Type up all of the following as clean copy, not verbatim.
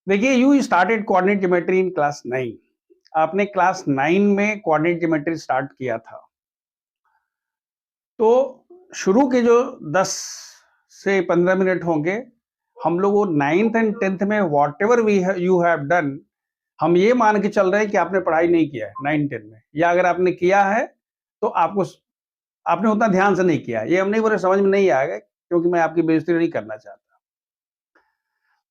देखिए, you started coordinate geometry in class 9। आपने class 9 में कोऑर्डिनेट ज्योमेट्री स्टार्ट किया था। तो शुरू के जो 10 से 15 मिनट होंगे, हम लोग वो 9th एंड 10th में व्हाटएवर यू हैव डन, हम ये मान के चल रहे हैं कि आपने पढ़ाई नहीं किया है 9-10 में, या अगर आपने किया है तो आपने उतना ध्यान से नहीं किया। ये हम नहीं बोल रहे समझ में नहीं आएगा, क्योंकि मैं आपकी बेइज्जती नहीं करना चाहता।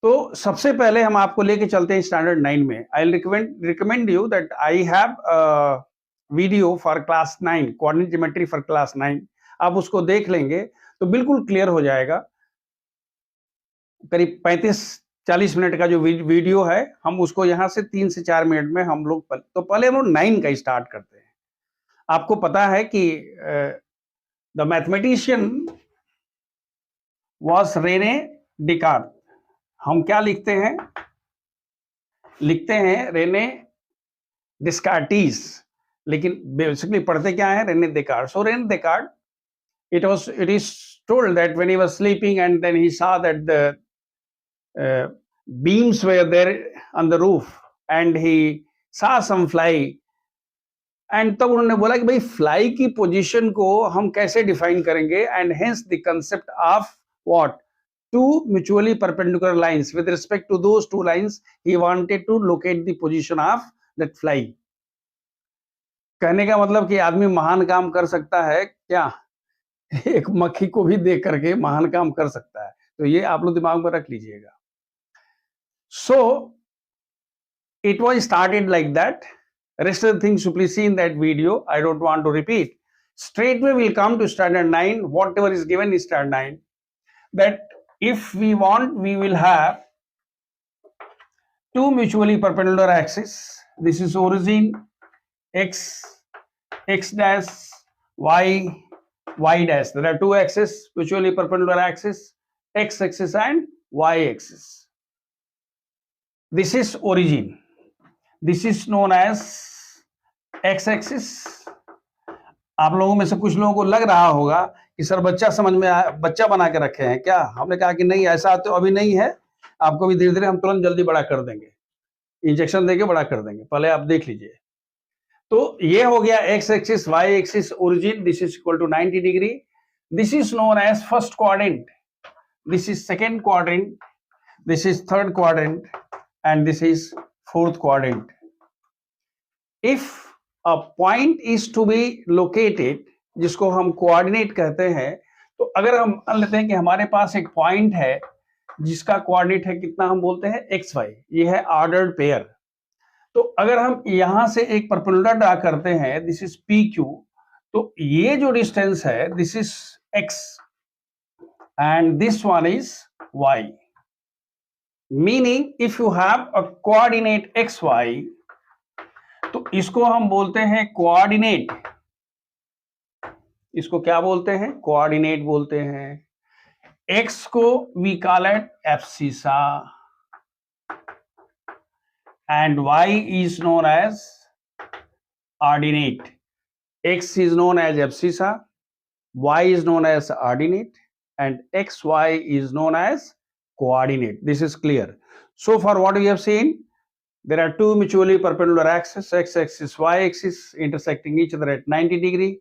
तो सबसे पहले हम आपको लेके चलते हैं स्टैंडर्ड 9 में। I recommend you that I have video for class 9, coordinate geometry for class 9। आप उसको देख लेंगे तो बिल्कुल क्लियर हो जाएगा। करीब 35-40 मिनट का जो वीडियो है, हम उसको यहाँ से 3 से 4 मिनट में हम लोग तो पहले हम लोग 9 का स्टार्ट करते हैं। आपको पता है कि the mathematician was Rene Descartes. हम क्या लिखते हैं रेने डिस्कार्टीज, लेकिन बेसिकली पढ़ते क्या है, Rene Descartes. So Rene Descartes, it is told that when he was sleeping and then he saw that the beams were there on the roof and he saw some fly, and तब उन्होंने बोला कि भाई fly की position को हम कैसे define करेंगे, and hence the concept of what, two mutually perpendicular lines. With respect to those two lines, he wanted to locate the position of that fly. कहने का मतलब कि आदमी महान काम कर सकता है क्या? एक मक्खी को भी देख करके महान काम कर सकता है। तो ये आप लोग दिमाग में रख लीजिएगा। So it was started like that. Rest of the things you please see in that video. I don't want to repeat. Straightway we'll come to standard 9. Whatever is given is standard 9. That if we want, we will have two mutually perpendicular axes. This is origin x dash, y dash. There are two axes, mutually perpendicular axis, x axis and y axis. This is origin. This is known as x axis. आप लोगों में से कुछ लोगों को लग रहा होगा कि सर बच्चा बना के रखे हैं क्या? हमने कहा कि नहीं, ऐसा तो अभी नहीं है, आपको भी धीरे धीरे हम तुरंत जल्दी बड़ा कर देंगे, इंजेक्शन देके बड़ा कर देंगे, पहले आप देख लीजिए। तो ये हो गया x axis, y axis, origin, this is equal to 90 degree. This is known as first quadrant, this is second quadrant, this is third quadrant and this is fourth quadrant. If a point is to be located, जिसको हम coordinate कहते हैं, तो अगर हम मान लेते हैं कि हमारे पास एक पॉइंट है जिसका कोऑर्डिनेट है कितना, हम बोलते हैं एक्स वाई, ये है ऑर्डर्ड पेयर। तो अगर हम यहां से एक परपेंडिकुलर ड्रा करते हैं, दिस इज पी क्यू, तो ये जो डिस्टेंस है this is x and this one is y. Meaning if you have a coordinate x y, तो इसको हम बोलते हैं कोऑर्डिनेट। इसको क्या बोलते हैं? कोऑर्डिनेट बोलते हैं। एक्स को we call it abscissa and y is known as ordinate. X is known as abscissa, y is known as ordinate, and xy is known as coordinate. This is clear. So far what we have seen, there are two mutually perpendicular axes, x axis, y axis, intersecting each other at 90 degree.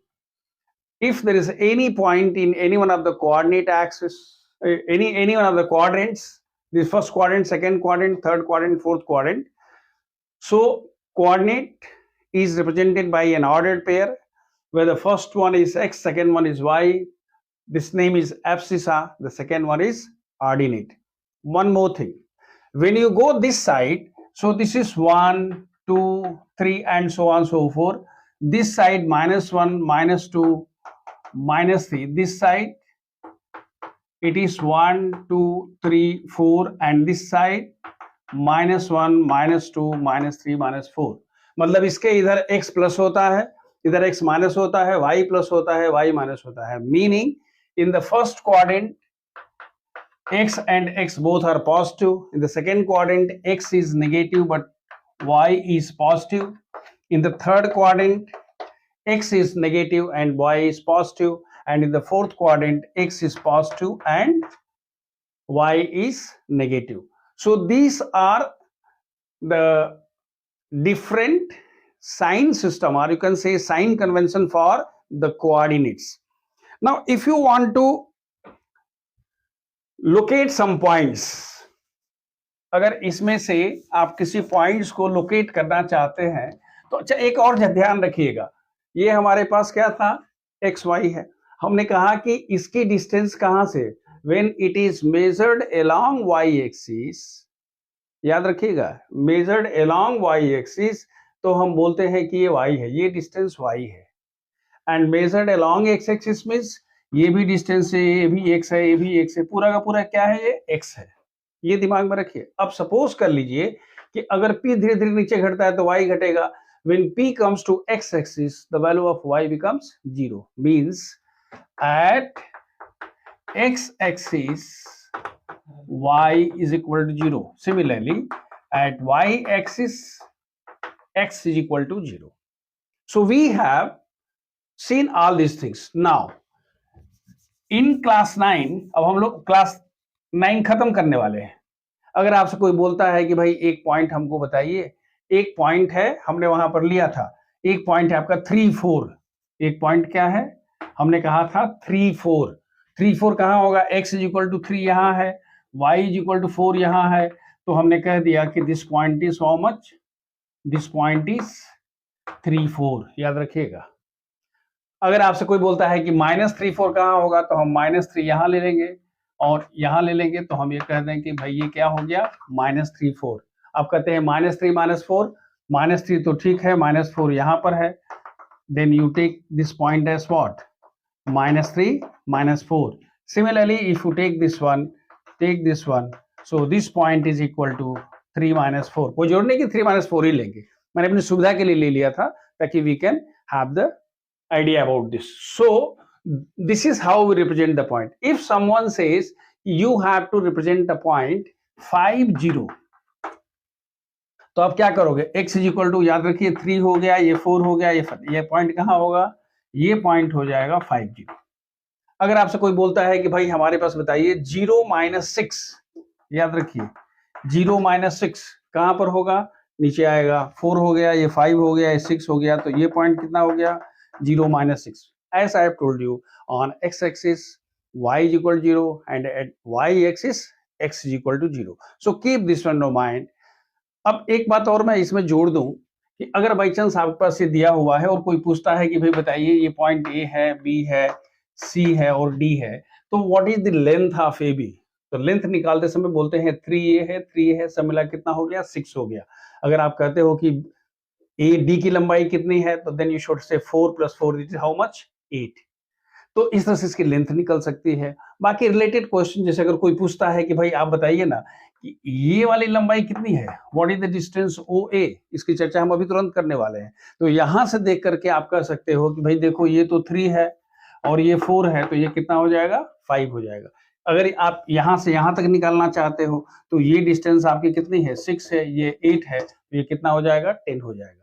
If there is any point in any one of the coordinate axis, any one of the quadrants, the first quadrant, second quadrant, third quadrant, fourth quadrant, so coordinate is represented by an ordered pair where the first one is x, second one is y. This name is abscissa, the second one is ordinate. One more thing, when you go this side, so this is 1, 2, 3 and so on so forth. This side -1, -2, -3. This side it is 1, 2, 3, 4 and this side -1, -2, -3, -4। मतलब इसके इधर x plus होता है, इधर x minus होता है, y plus होता है, y माइनस होता है। Meaning in the first quadrant x and x both are positive. In the second quadrant x is negative but y is positive. In the third quadrant x is negative and y is positive, and in the fourth quadrant x is positive and y is negative. So these are the different sign system, or you can say sign convention for the coordinates. Now if you want to locate some points, अगर इसमें से आप किसी points को locate करना चाहते हैं तो अच्छा एक और ध्यान रखिएगा, ये हमारे पास क्या था, एक्स वाई है। हमने कहा कि इसकी डिस्टेंस कहां से, when it is measured along y axis, याद रखिएगा मेजर्ड अलोंग वाई एक्सिस, तो हम बोलते हैं कि ये वाई है, ये डिस्टेंस वाई है। And measured along x axis means ये भी डिस्टेंस है, ये भी एक्स है, ये भी एक्स है, पूरा का पूरा क्या है, ये एक्स है। ये दिमाग में रखिए। अब सपोज कर लीजिए कि अगर p धीरे धीरे नीचे घटता है तो y घटेगा। When p comes to x axis, the value of y becomes 0. Means at x axis y is equal to 0. Similarly, at y axis x is equal to 0. So we have seen all these things. Now in class 9, अब हम लोग class 9 खत्म करने वाले हैं। अगर आपसे कोई बोलता है कि भाई एक पॉइंट हमको बताइए, एक पॉइंट है हमने वहां पर लिया था, एक पॉइंट है आपका 3, 4, एक पॉइंट क्या है, हमने कहा था 3, 4, 3, 4 कहां होगा, x इज इक्वल टू 3 यहां है, y इज इक्वल टू 4 यहां है, तो हमने कह दिया कि this point is how much, this point is 3, 4, याद रखिएगा। अगर आपसे कोई बोलता है कि -3, 4 कहां होगा, तो हम -3 यहां ले लेंगे और यहां ले लेंगे, तो हम ये कह दें कि भाई ये क्या हो गया, -3, 4। आप कहते हैं -3, -4, -3 तो ठीक है, -4 यहां पर है, then you take this point as what, -3, -4। Similarly if you take this one, so this point is equal to 3, -4। कोई जोड़ नहीं कि 3, -4 ही लेंगे, मैंने अपनी सुविधा के लिए ले लिया था ताकि we can have the idea about this. So this is how we represent the point. If someone says you have to represent the point 5, 0, तो आप क्या करोगे, x इज इक्वल टू, याद रखिए 3 हो गया, ये 4 हो गया, ये पॉइंट कहां होगा, ये पॉइंट हो जाएगा 5, 0। अगर आपसे कोई बोलता है कि भाई हमारे पास बताइए 0, -6, याद रखिए 0, -6 कहां पर होगा, नीचे आएगा, 4 हो गया, ये 5 हो गया, ये 6 हो गया, तो ये पॉइंट कितना हो गया, 0, -6. As I have told you, on x-axis y is equal to 0 and at y-axis x is equal to 0. So keep this one in mind. अब एक बात और मैं इसमें जोड़ दूं कि अगर बाई चांस आपके पास ये दिया हुआ है और कोई पूछता है कि भाई बताइए ये पॉइंट A है, B है, C है और D है, तो what is the length of AB? तो लेंथ निकालते समय बोलते हैं 3A है, 3 है, सब मिला कितना हो गया, 6 हो गया। अगर आप कहते हो कि AD की लंबाई कितनी है, तो then you should say 4 + 4 is how much, 8। तो इस तरह से इसकी लेंथ निकल सकती है। बाकी रिलेटेड क्वेश्चन, जैसे अगर कोई पूछता है कि भाई आप बताइए ना कि ये वाली लंबाई कितनी है, what is the distance OA, इसकी चर्चा हम अभी तुरंत करने वाले हैं। तो यहां से देख करके आप कह सकते हो कि भाई देखो ये तो 3 है और ये 4 है, तो ये कितना हो जाएगा, 5 हो जाएगा। अगर आप यहां से यहां तक निकालना चाहते हो तो ये डिस्टेंस आपकी कितनी है, 6 है, ये 8 है, तो ये कितना हो जाएगा, 10 हो जाएगा।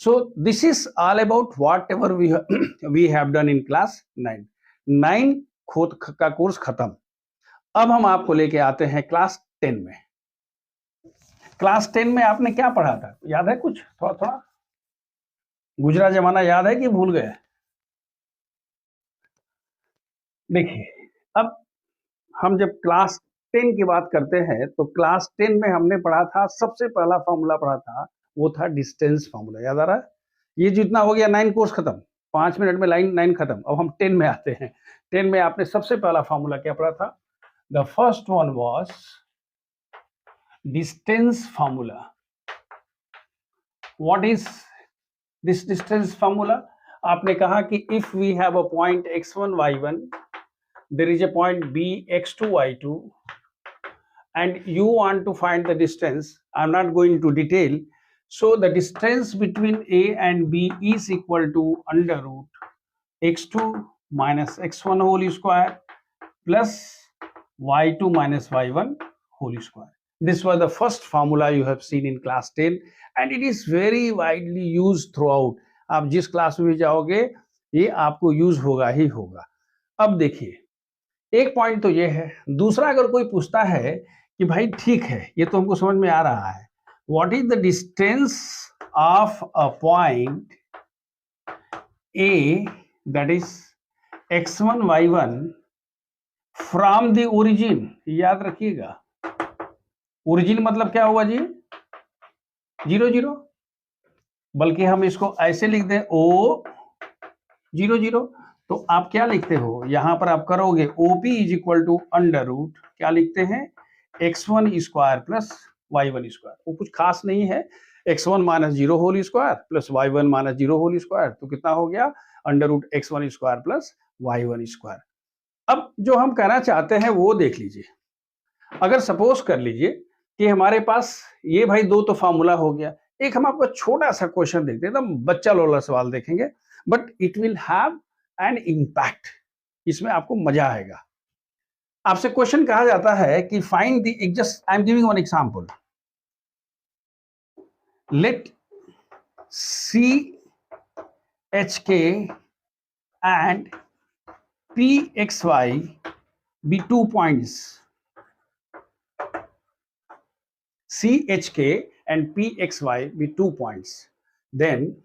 So this is all about whatever we have done in class 9. 9 का कोर्स खत्म। अब हम आपको लेके आते हैं क्लास 10 में। क्लास 10 में आपने क्या पढ़ा था, याद है कुछ, थोड़ा थोड़ा गुजरा जमाना याद है कि भूल गए? देखिए, अब हम जब क्लास 10 की बात करते हैं तो क्लास 10 में हमने पढ़ा था, सबसे पहला फॉर्मूला पढ़ा था, वो था डिस्टेंस फॉर्मूला, याद आ रहा है? ये जितना हो गया 9 कोर्स खत्म, 5 मिनट में लाइन 9 खत्म। अब हम 10 में आते हैं। 10 में आपने सबसे पहला फॉर्मूला क्या पढ़ा था? The first one was distance formula. What is this distance formula? आपने कहा कि if we have a point x1, y1, there is a point B, x2, y2, and you want to find the distance. I'm not going to detail. So the distance between A and B is equal to under root x2 minus x1 whole square plus y2 minus y1 whole square. This was the first formula you have seen in class 10 and it is very widely used throughout. आप जिस class में भी जाओगे ये आपको use होगा ही होगा। अब देखिए, एक पॉइंट तो ये है। दूसरा, अगर कोई पूछता है कि भाई ठीक है ये तो हमको समझ में आ रहा है, what is the distance of a point A, that is x1 y1 from the origin. याद रखिएगा, ओरिजिन मतलब क्या हुआ जी, 0 0, बल्कि हम इसको ऐसे लिख दें O 0 0. तो आप क्या लिखते हो, यहां पर आप करोगे OP is equal to under root, क्या लिखते हैं, x1 square plus y1 square. वो कुछ खास नहीं है, x1 minus 0 whole square plus y1 minus 0 whole square, तो कितना हो गया, under root x1 square plus y1 square. अब जो हम कहना चाहते हैं वो देख लीजिए. अगर सपोज कर लीजिए कि हमारे पास ये भाई दो तो फार्मूला हो गया, एक हम आपको छोटा सा क्वेश्चन देखते हैं, एकदम बच्चा लोला सवाल देखेंगे, but it will have an impact, इसमें आपको मजा आएगा. आपसे क्वेश्चन कहा जाता है कि find the, just I am giving one example, let CHK and PXY be 2 points. CHK and PXY be 2 points. Then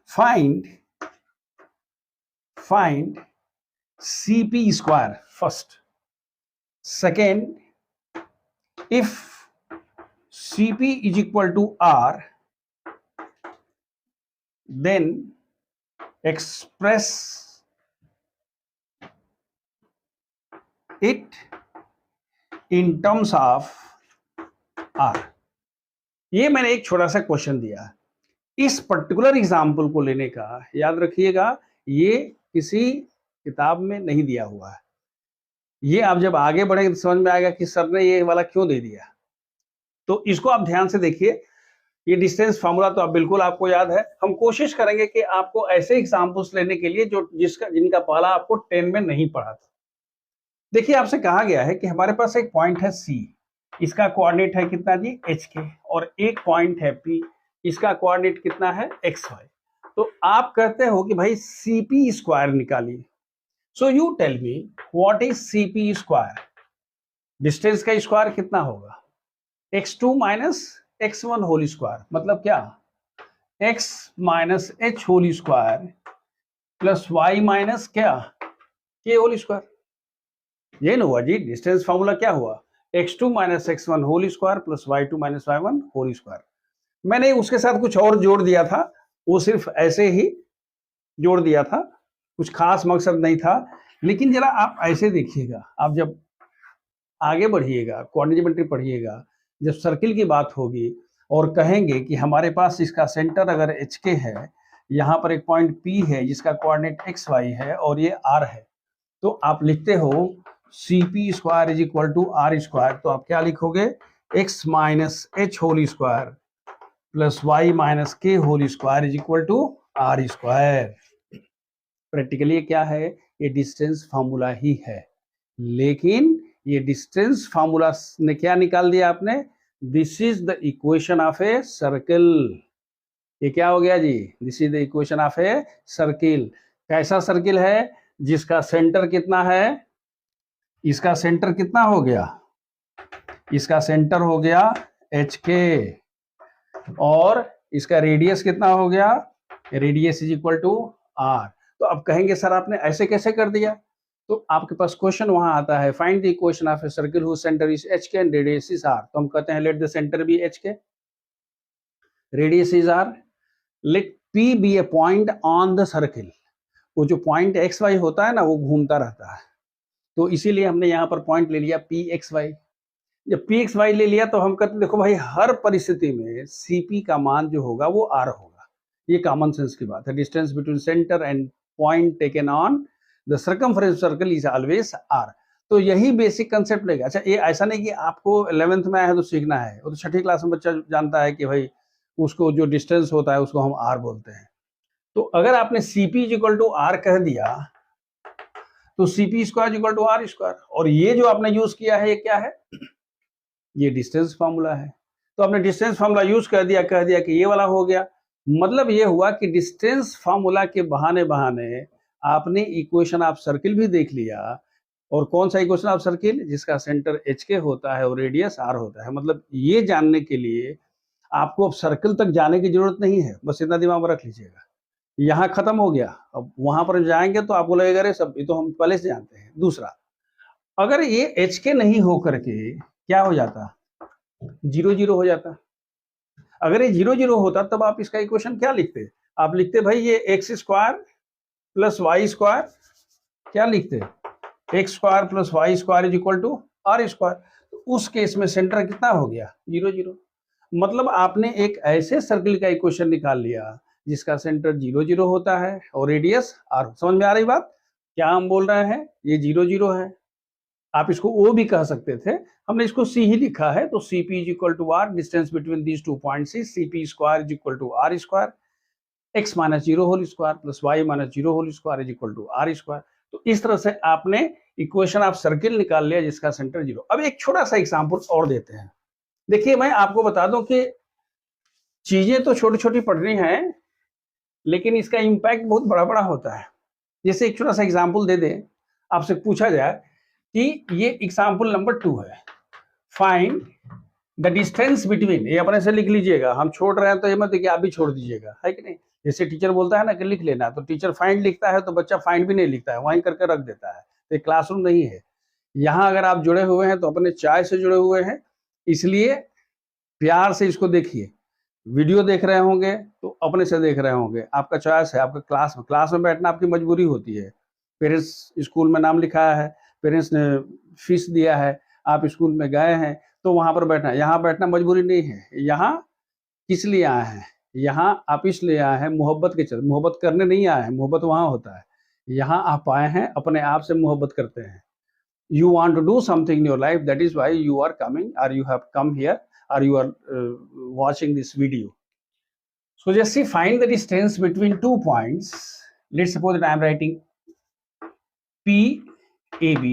find CP square first. Second, if CP is equal to R, then express it in terms of R. ये मैंने एक छोटा सा question दिया. इस particular example को लेने का याद रखिएगा, ये किसी किताब में नहीं दिया हुआ है. ये आप जब आगे बढ़ेंगे तो समझ में आएगा कि सर ने ये वाला क्यों दे दिया. तो इसको आप ध्यान से देखिए. ये डिस्टेंस फार्मूला तो आप बिल्कुल आपको याद है. हम कोशिश करेंगे कि आपको ऐसे एग्जाम्पल्स लेने के लिए जो जिनका पहला आपको 10 में नहीं पढ़ा था. देखिए, आपसे कहा गया है कि हमारे पास एक पॉइंट है C, इसका कोऑर्डिनेट है कितना जी, HK, और एक पॉइंट है P, इसका कोऑर्डिनेट कितना है, XY. तो आप कहते हो कि भाई CP स्क्वायर निकालिए. So you tell me what is CP square. Distance का स्क्वायर कितना होगा, x2 minus x1 whole square, मतलब क्या, x minus h whole square plus y minus क्या, k होल स्क्वायर. ये ना हुआ जी, डिस्टेंस फॉर्मूला क्या हुआ, x2 minus x1 whole square plus y2 minus y1 whole square. मैंने उसके साथ कुछ और जोड़ दिया था, वो सिर्फ ऐसे ही जोड़ दिया था, कुछ खास मकसद नहीं था. लेकिन जरा आप ऐसे देखिएगा, आप जब आगे बढ़िएगा, कोऑर्डिनेट ज्योमेट्री पढ़िएगा, जब सर्किल की बात होगी और कहेंगे कि हमारे पास इसका सेंटर अगर HK है, यहाँ पर एक पॉइंट P है जिसका कोऑर्डिनेट XY है और ये R है, तो आप लिखते हो CP square is equal to R square. तो आप क्या लिखोगे, x minus h whole square plus y minus k whole square is equal to R square. Practically ये क्या है, ये डिस्टेंस फार्मूला ही है. लेकिन ये डिस्टेंस फार्मूला ने क्या निकाल दिया आपने, this is the equation of a circle. ये क्या हो गया जी, this is the equation of a circle. कैसा सर्किल है, जिसका सेंटर कितना है, इसका सेंटर कितना हो गया, इसका सेंटर हो गया HK, और इसका रेडियस कितना हो गया, radius is equal to R. तो अब कहेंगे सर आपने ऐसे कैसे कर दिया, तो आपके पास क्वेश्चन वहां आता है, find the equation of a circle whose centre is HK and radius is R. तो हम कहते हैं let the centre be HK, radius is R, let P be a point on the circle. वो जो point XY होता है ना, वो घूमता रहता है, तो इसीलिए हमने यहाँ पर पॉइंट ले लिया PXY. जब PXY ले लिया तो हम कहते देखो भाई, हर परिस्थिति में CP का मान जो होगा वो R होगा. ये कॉमन सेंस की बात है. Distance between centre and point taken on the circumference circle is always R. तो यही बेसिक कंसेप्ट लेगा. अच्छा, ये ऐसा नहीं कि आपको 11th में आया है तो सीखना है, वो तो 6ठी क्लास में बच्चा जानता है कि भाई उसको जो डिस्टेंस होता है उसको हम R बोलते हैं. तो अगर आपने CP is equal to R कह दिया तो CP square equal to R square, और ये जो आपने यूज किया है ये क्या है, ये डिस्टेंस फार्मूला है. तो आपने डिस्टेंस फार्मूला यूज कर दिया, कह दिया कि ये वाला हो गया. मतलब ये हुआ कि डिस्टेंस फार्मूला के बहाने बहाने आपने इक्वेशन ऑफ सर्किल भी देख लिया. और कौन सा इक्वेशन ऑफ सर्किल, जिसका सेंटर HK होता है और रेडियस R होता है. मतलब ये जानने के लिए आपको अब सर्कल तक जाने की जरूरत नहीं है, बस इतना दिमाग में रख लीजिएगा। यहाँ खत्म हो गया, अब वहां पर जाएंगे तो आपको लगेगा अरे सब ये तो हम पहले से जानते हैं। दूसरा, अगर ये एच के नहीं हो करके क्या हो जाता, 0 0 हो जाता। अगर ये 0 0 होता तब आप इसका इक्वेशन क्या लिखते, आप लिखते भाई ये x square plus y square, क्या लिखते, x square plus y square is equal to are square. तो उस केस में सेंटर कितना हो गया, 0 0। मतलब आपने एक ऐसे सर्कल का इक्वेशन निकाल लिया जिसका सेंटर 0 0 होता है और रेडियस आर। समझ में आ रही बात, क्या हम बोल रहे हैं, ये 0 0 है, आप इसको ओ भी कह सकते थे, हमने इसको सी ही लिखा है। तो C P is equal to R, distance between these 2 points is C P square is equal to are square, x minus 0 whole square plus y minus 0 whole square is equal to are square. तो इस तरह से आपने equation of circle निकाल लिया जिसका centre 0। अब एक छोटा सा एग्जांपल और देते हैं। देखिए मैं आपको बता दूं कि चीजें तो छोटी छोटी पढ़नी है लेकिन इसका इंपैक्ट बहुत बड़ा बड़ा होता है। जैसे एक छोटा सा एग्जांपल दे दें, आपसे पूछा जाए कि ये एग्जांपल नंबर 2 है, फाइंड द डिस्टेंस बिटवीन, ये अपने से लिख लीजिएगा, हम छोड़ रहे हैं तो ये मत कि आप भी छोड़ दीजिएगा, है कि नहीं। जैसे टीचर बोलता है ना कि लिख लेना, तो टीचर फाइंड लिखता है तो बच्चा फाइंड भी नहीं लिखता है, वहीं करके रख देता है। तो क्लासरूम नहीं है। यहाँ अगर आप जुड़े हुए हैं तो अपने चाय से जुड़े हुए हैं, इसलिए प्यार से इसको देखिए। वीडियो देख रहे होंगे तो अपने से देख रहे होंगे, आपका चॉइस है, आपका क्लास में बैठना आपकी मजबूरी होती है। पेरेंट्स स्कूल में नाम लिखाया है, पेरेंट्स ने फीस दिया है, आप स्कूल में गए हैं तो वहां पर बैठना, यहाँ बैठना मजबूरी नहीं है। यहाँ किस लिए आए हैं, यहाँ आप इसलिए आए हैं मोहब्बत के चलते, मोहब्बत करने नहीं आए हैं, मोहब्बत वहां होता है। यहाँ आप आए हैं अपने आप से मोहब्बत करते हैं। You want to do something in your life, that is why you are coming or you have come here or you are watching this video. So just see, find the distance between 2 points. Let's suppose that I am writing PAB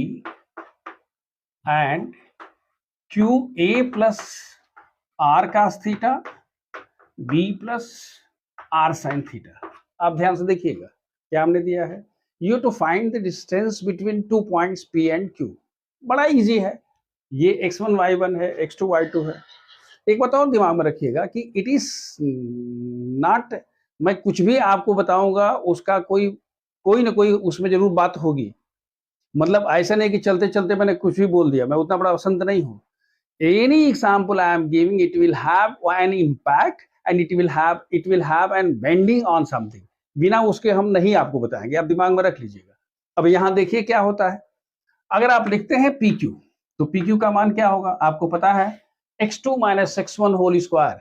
and QA plus R cos theta B plus R sin theta. आप ध्यान से देखिएगा क्या हमने दिया है, you to find the distance between 2 points P and Q। बड़ा easy है, ये x1 y1 है, x2 y2 है। एक बात और दिमाग में रखिएगा कि इट इज नॉट, मैं कुछ भी आपको बताऊंगा उसका कोई ना कोई उसमें जरूर बात होगी। मतलब ऐसा नहीं कि चलते चलते मैंने कुछ भी बोल दिया, मैं उतना बड़ा संत नहीं हूं। Any example I am giving, it will have an impact and it will have an bending on something. बिना उसके हम नहीं आपको बताएंगे, आप दिमाग में रख लीजिएगा। अब यहां देखिए क्या होता है, अगर आप लिखते हैं PQ तो PQ का मान क्या होगा आपको पता है, x2 minus x1 whole square,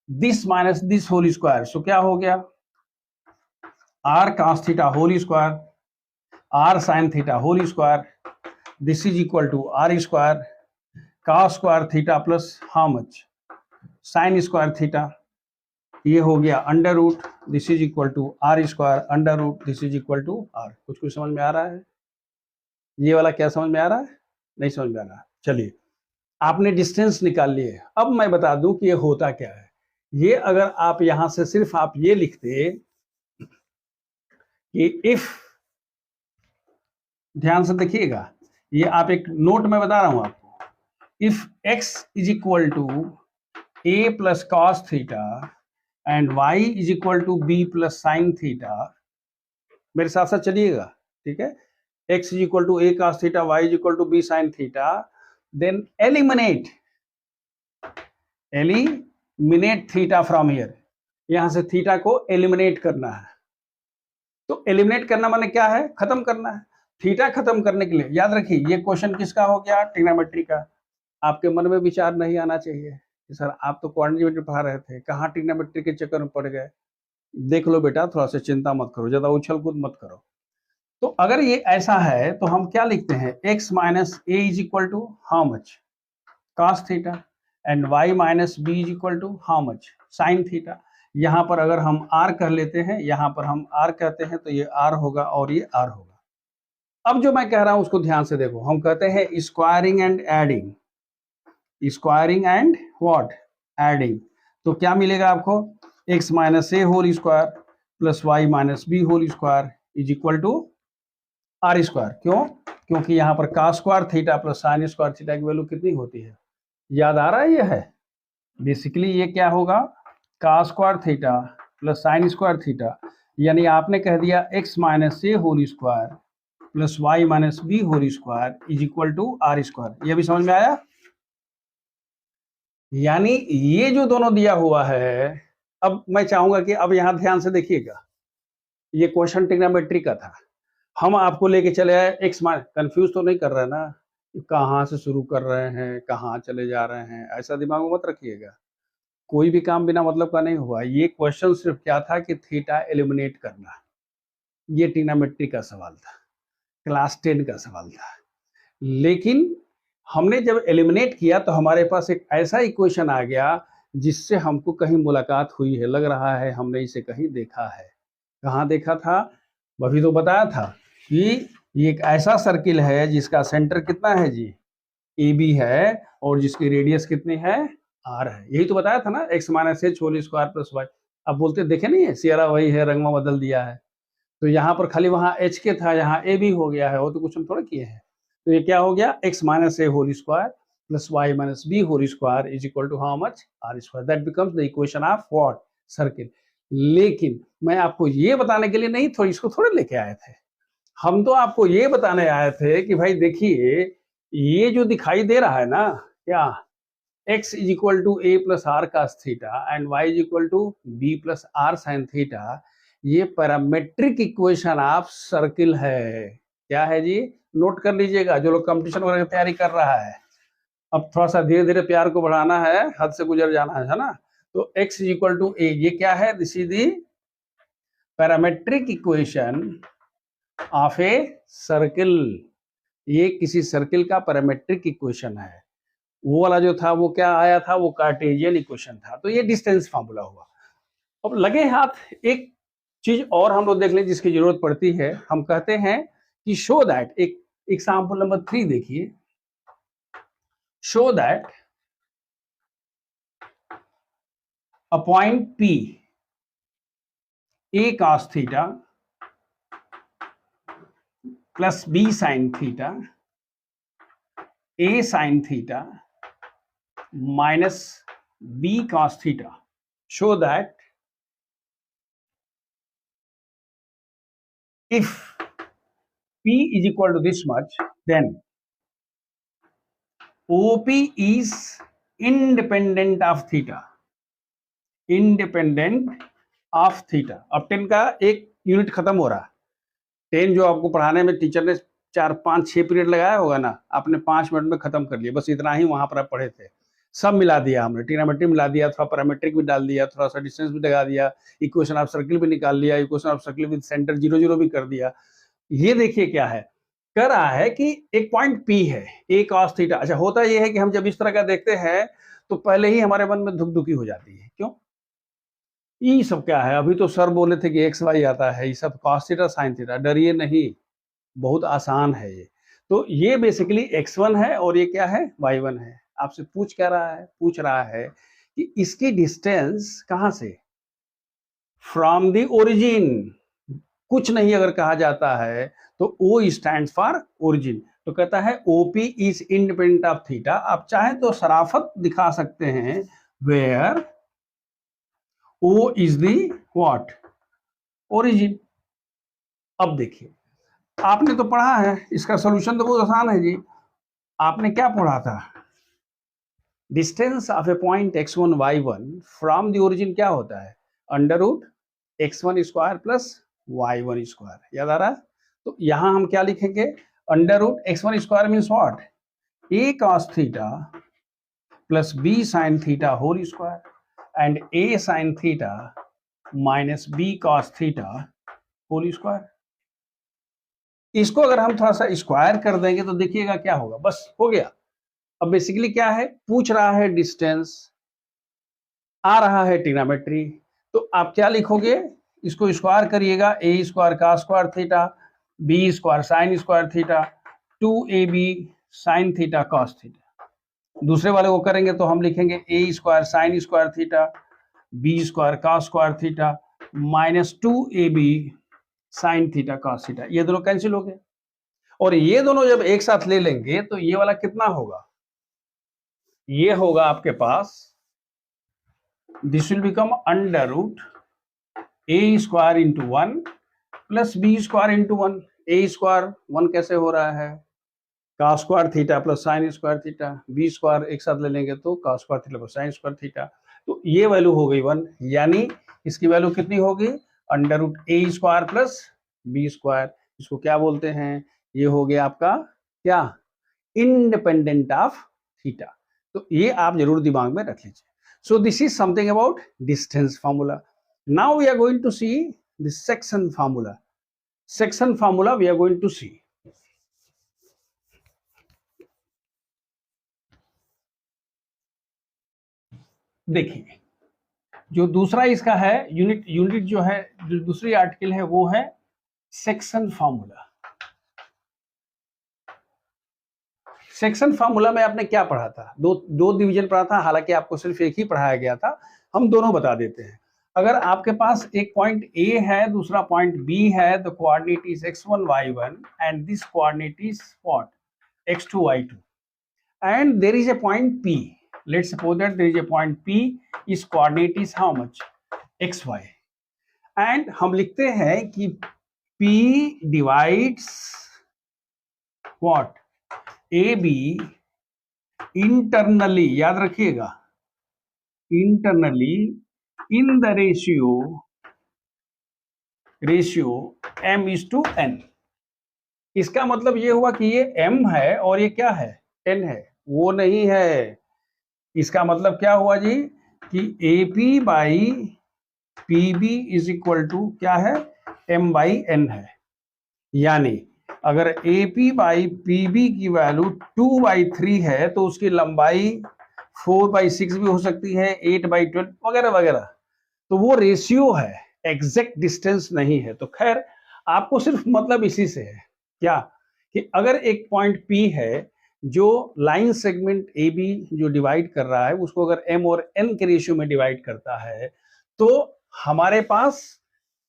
this minus this whole square. So क्या हो गया, r cos theta whole square, r sin theta whole square, this is equal to r square cos square theta plus how much sin square theta, ये हो गया under root, this is equal to r square under root, this is equal to r। कुछ समझ में आ रहा है, ये वाला क्या समझ में आ रहा है, नहीं समझ में आ रहा। चलिए आपने डिस्टेंस निकाल लिए, अब मैं बता दूं कि ये होता क्या है। ये अगर आप यहां से सिर्फ आप ये लिखते कि इफ, ध्यान से देखिएगा, ये आप एक नोट में बता रहा हूं आपको, if x is equal to a plus cos theta and y is equal to b plus sine theta, मेरे साथ साथ चलिएगा, ठीक है। x is equal to a cos theta, y is equal to b sin theta, then eliminate theta from here। यहां से theta को eliminate करना है। तो एलिमिनेट करना माने क्या है, खत्म करना है। थीटा खत्म करने के लिए याद रखिए ये क्वेश्चन किसका हो गया, ट्रिग्नोमेट्री का। आपके मन में विचार नहीं आना चाहिए कि सर आप तो क्वाड्रेटिक पढ़ा रहे थे, कहाँ ट्रिग्नोमेट्री के चक्कर में पड़ गए। देख लो बेटा, थोड़ा सा चिंता मत करो, ज्यादा उछल कूद मत करो। तो अगर ये ऐसा है तो हम क्या लिखते हैं, x minus a is equal to how much cos theta and y minus b is equal to how much sin theta. यहाँ पर अगर हम r कह लेते हैं, यहाँ पर हम r कहते हैं तो ये r होगा और ये r होगा। अब जो मैं कह रहा हूं उसको ध्यान से देखो, हम कहते हैं squaring and adding, squaring and what, adding. तो क्या मिलेगा आपको, x minus a whole square plus y minus b whole square is equal to are square. क्यों, क्योंकि यहाँ पर cos square theta plus sine square theta की वैल्यू कितनी होती है, याद आ रहा है, ये है बेसिकली ये क्या होगा, cos square theta plus sine square theta, यानी आपने कह दिया x minus a whole square plus y minus b whole square is equal to are square. ये भी समझ में आया? यानी ये जो दोनों दिया हुआ है, अब मैं चाहूंगा कि अब यहां ध्यान से देखिएगा, ये क्वेश्चन ट्रिग्नोमेट्री का था, हम आपको लेके चले आए एक्स माइनस, कंफ्यूज तो नहीं कर रहे ना, कहाँ से शुरू कर रहे हैं कहाँ चले जा रहे हैं, ऐसा दिमाग में मत रखिएगा। कोई भी काम बिना मतलब का नहीं हुआ। ये क्वेश्चन सिर्फ क्या था कि थीटा एलिमिनेट करना, ये ट्रिग्नोमेट्री का सवाल था, क्लास 10 का सवाल था। लेकिन हमने जब एलिमिनेट किया तो हमारे पास एक ऐसा इक्वेशन आ गया जिससे हमको कहीं मुलाकात हुई है, लग रहा है हमने इसे कहीं देखा है। कहाँ देखा था? अभी तो बताया था कि ये एक ऐसा सर्किल है जिसका सेंटर कितना है जी, ए बी है, और जिसकी रेडियस कितनी है, आर है। यही तो बताया था ना, x minus h whole square plus y. अब बोलते देखे नहीं है, सियारा वही है, रंग में बदल दिया है। तो यहाँ पर खाली वहाँ एच के था, यहाँ ए बी हो गया है, वो तो कुछ हम थोड़ा किए हैं। तो ये क्या हो गया, x minus a whole square plus y minus b whole square is equal to how much, r square. That becomes the equation of what, circle. लेकिन मैं आपको ये बताने के लिए नहीं, थोड़ी इसको थोड़े लेके आए थे, हम तो आपको ये बताने आए थे कि भाई देखिए, ये जो दिखाई दे रहा है ना, क्या x is equal to a plus r cos theta and y is equal to b plus r sine theta, ये पैरामेट्रिक इक्वेशन ऑफ सर्किल है। क्या है जी? नोट कर लीजिएगा, जो लोग कंपटीशन वगैरह की तैयारी कर रहा है। अब थोड़ा सा धीरे धीरे प्यार को बढ़ाना है, हद से गुजर जाना है ना। तो x इज इक्वल टू ए, ये क्या है? This is the parametric equation of a circle. ये किसी सर्किल का पैरामेट्रिक इक्वेशन है। वो वाला जो था वो क्या आया था, वो कार्टेशियन इक्वेशन था। तो ये डिस्टेंस फार्मूला हुआ। अब लगे हाथ एक चीज और हम लोग देख लें जिसकी जरूरत पड़ती है। हम कहते हैं कि शो दैट, एक एग्जाम्पल नंबर 3 देखिए, show that a point P A cos theta plus B sin theta A sin theta minus B cos theta, show that if P is equal to this much, then OP is independent of theta, independent of theta। अब 10 का एक unit खत्म हो रहा है। 10 जो आपको पढ़ाने में टीचर ने 4, 5, 6 पीरियड लगाया होगा ना, आपने 5 मिनट में खत्म कर लिया। बस इतना ही वहां पर आप पढ़े थे। सब मिला दिया हमने, ट्रिग्नोमेट्री मिला दिया, थोड़ा पैरामेट्रिक भी डाल दिया, थोड़ा सा डिस्टेंस भी लगा दिया, इक्वेशन ऑफ सर्किल भी निकाल लिया, equation of circle with centre 0 0 भी कर दिया। ये देखिए क्या है, कह रहा है कि एक पॉइंट P है, A cos थीटा। अच्छा, होता यह है कि हम जब इस तरह का देखते हैं तो पहले ही हमारे मन में धुक धुकी हो जाती है। क्यों? ये सब क्या है? अभी तो सर बोले थे कि एक्स वाई आता है, ये सब cos थीटा sin थीटा। डरिए नहीं, बहुत आसान है ये। तो ये बेसिकली x1 है और ये क्या है, y1 है। आपसे पूछ क्या रहा है? पूछ रहा है कि इसकी डिस्टेंस कहां से, फ्रॉम द ओरिजिन। कुछ नहीं अगर कहा जाता है तो O स्टैंड फॉर ओरिजिन। तो कहता है OP is independent of theta. आप चाहें तो शराफत दिखा सकते हैं, where O is the what, origin. अब देखिए, आपने तो पढ़ा है, इसका सॉल्यूशन तो बहुत आसान है जी। आपने क्या पढ़ा था? Distance of a point x1 y1 from the origin क्या होता है, under root x1 square plus y1 square. याद आ रहा है? तो यहां हम क्या लिखेंगे, अंडर root x1 square means what, a cos theta plus b sin theta whole square and a sin theta minus b cos theta whole square. इसको अगर हम थोड़ा सा स्क्वायर कर देंगे तो देखिएगा क्या होगा, बस हो गया। अब बेसिकली क्या है, पूछ रहा है डिस्टेंस, आ रहा है ट्रिग्नोमेट्री। तो आप क्या लिखोगे, इसको स्क्वायर करिएगा, ए स्क्वायर का square theta, b square sine square theta, 2ab sine theta cos theta. दूसरे वाले को करेंगे तो हम लिखेंगे a square sine square theta, b square cos square theta minus 2ab sine theta cos theta. ये दोनों कैंसिल हो गए, और ये दोनों जब एक साथ ले लेंगे तो ये वाला कितना होगा, ये होगा आपके पास this will become under root a square into 1 plus b square into 1. A square 1 कैसे हो रहा है, cos square theta plus sine square theta, b square एक साथ ले लेंगे तो cos square theta plus sine square theta. तो ये वैल्यू हो गई 1, यानी इसकी वैल्यू कितनी होगी, under root a square plus b square. इसको क्या बोलते हैं, ये हो गया आपका क्या, इंडिपेंडेंट ऑफ थीटा. तो ये आप जरूर दिमाग में रख लीजिए. So this is something about distance formula. Now we are going to see the section formula. Section formula we are going to see. देखिए, जो दूसरा इसका है यूनिट जो है, जो दूसरी आर्टिकल है वो है सेक्शन फार्मूला. सेक्शन फार्मूला में आपने क्या पढ़ा था, दो डिवीजन पढ़ा था, हालांकि आपको सिर्फ एक ही पढ़ाया गया था, हम दोनों बता देते हैं. अगर आपके पास एक पॉइंट ए है, दूसरा पॉइंट बी है, the coordinate is x1 y1 and this coordinate is what, x2 y2, and there is a point p. Let's suppose that there is a point P, its coordinate is how much, xy, and हम लिखते हैं कि P divides what, AB internally, याद रखिएगा, internally in the ratio m is to n. इसका मतलब ये हुआ कि ये m है और ये क्या है, n है. वो नहीं है, इसका मतलब क्या हुआ जी कि AP by PB is equal to क्या है, m बाई n है. यानी अगर AP बाई PB की वैल्यू 2/3 है तो उसकी लंबाई 4/6 भी हो सकती है, 8/12 वगैरह वगैरह. तो वो रेशियो है, एग्जैक्ट डिस्टेंस नहीं है. तो खैर आपको सिर्फ मतलब इसी से है क्या, कि अगर एक पॉइंट P है जो लाइन सेगमेंट AB जो डिवाइड कर रहा है उसको अगर m और n के रेशियो में डिवाइड करता है तो हमारे पास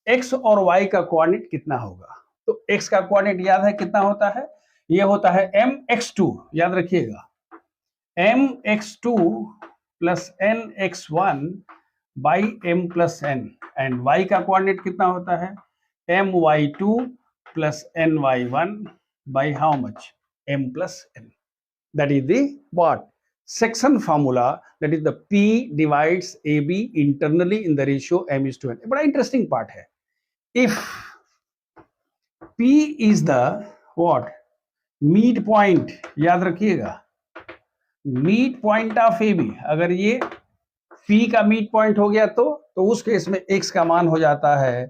x और y का कोऑर्डिनेट कितना होगा. तो x का कोऑर्डिनेट याद है कितना होता है, ये होता है mx2, याद रखिएगा, mx2 plus nx1 by m plus n. And y का कोऑर्डिनेट कितना होता है, my2 plus ny1 by how much, m plus n. That is the what, section formula, that is the P divides AB internally in the ratio m is to n. बड़ा interesting part है. If P is the what, meet point, याद रखिएगा, meet point of AB, अगर ये P का meet point हो गया तो उस केस में x का मान हो जाता है